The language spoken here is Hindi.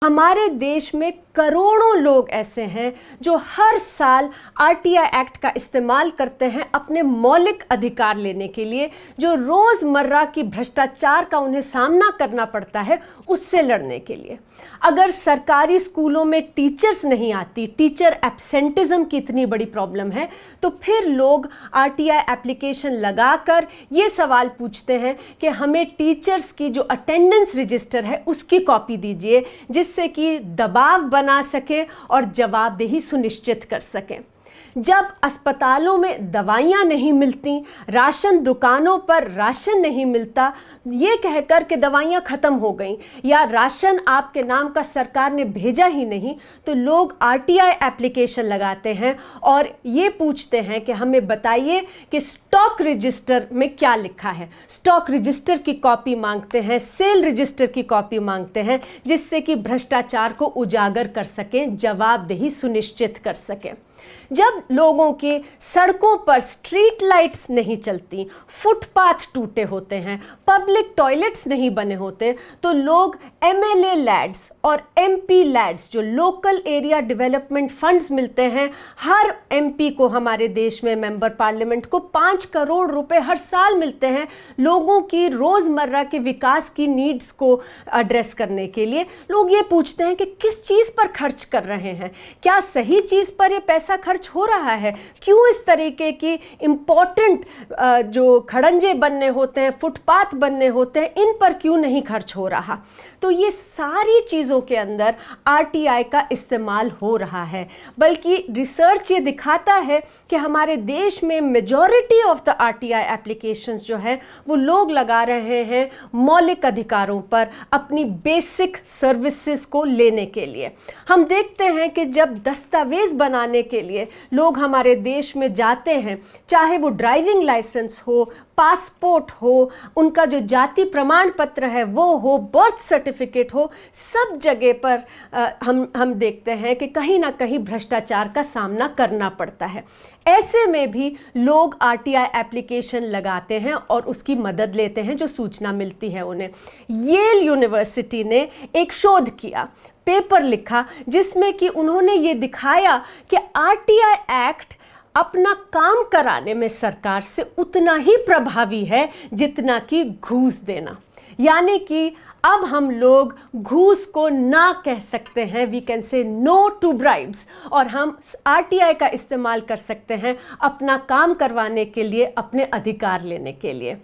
हमारे देश में करोड़ों लोग ऐसे हैं जो हर साल आरटीआई एक्ट का इस्तेमाल करते हैं अपने मौलिक अधिकार लेने के लिए, जो रोज़मर्रा की भ्रष्टाचार का उन्हें सामना करना पड़ता है उससे लड़ने के लिए। अगर सरकारी स्कूलों में टीचर्स नहीं आती, टीचर एब्सेंटिज्म की इतनी बड़ी प्रॉब्लम है, तो फिर लोग आरटीआई एप्लीकेशन लगाकर ये सवाल पूछते हैं कि हमें टीचर्स की जो अटेंडेंस रजिस्टर है उसकी कॉपी दीजिए, जिससे कि दबाव बना सके और जवाबदेही सुनिश्चित कर सकें। जब अस्पतालों में दवाइयाँ नहीं मिलती, राशन दुकानों पर राशन नहीं मिलता, ये कहकर कि दवाइयाँ ख़त्म हो गई या राशन आपके नाम का सरकार ने भेजा ही नहीं, तो लोग आरटीआई एप्लीकेशन लगाते हैं और ये पूछते हैं कि हमें बताइए कि स्टॉक रजिस्टर में क्या लिखा है। स्टॉक रजिस्टर की कॉपी मांगते हैं, सेल रजिस्टर की कॉपी मांगते हैं, जिससे कि भ्रष्टाचार को उजागर कर सकें, जवाबदेही सुनिश्चित कर सकें। जब लोगों की सड़कों पर स्ट्रीट लाइट्स नहीं चलती, फुटपाथ टूटे होते हैं, पब्लिक टॉयलेट्स नहीं बने होते, तो लोग एमएलए लैड्स और एमपी लैड्स, जो लोकल एरिया डेवलपमेंट फंड्स मिलते हैं, हर एमपी को, हमारे देश में मेंबर पार्लियामेंट को 5 करोड़ रुपए हर साल मिलते हैं लोगों की रोज़मर्रा के विकास की नीड्स को एड्रेस करने के लिए। लोग ये पूछते हैं कि किस चीज़ पर खर्च कर रहे हैं, क्या सही चीज़ पर ये पैसा खर्च हो रहा है, क्यों इस तरीके की इम्पोर्टेंट जो खड़ंजे बनने होते हैं, फुटपाथ बनने होते हैं, इन पर क्यों नहीं खर्च हो रहा। तो ये सारी चीज़ों के अंदर आरटीआई का इस्तेमाल हो रहा है। बल्कि रिसर्च ये दिखाता है कि हमारे देश में majority of the RTI applications जो है वो लोग लगा रहे हैं मौलिक अधिकारों पर, अपनी बेसिक सर्विसेज को लेने के लिए। हम देखते हैं कि जब दस्तावेज बनाने के लिए लोग हमारे देश में जाते हैं, चाहे वो ड्राइविंग लाइसेंस हो, पासपोर्ट हो, उनका जो जाति प्रमाण पत्र है वो हो, बर्थ सर्टिफिकेट हो, सब जगह पर हम देखते हैं कि कहीं ना कहीं भ्रष्टाचार का सामना करना पड़ता है। ऐसे में भी लोग आरटीआई एप्लीकेशन लगाते हैं और उसकी मदद लेते हैं जो सूचना मिलती है उन्हें। येल यूनिवर्सिटी ने एक शोध किया, पेपर लिखा, जिसमें कि उन्होंने ये दिखाया कि आरटीआई एक्ट अपना काम कराने में सरकार से उतना ही प्रभावी है जितना कि घूस देना। यानी कि अब हम लोग घूस को ना कह सकते हैं, we can say no to bribes, और हम आरटीआई का इस्तेमाल कर सकते हैं अपना काम करवाने के लिए, अपने अधिकार लेने के लिए।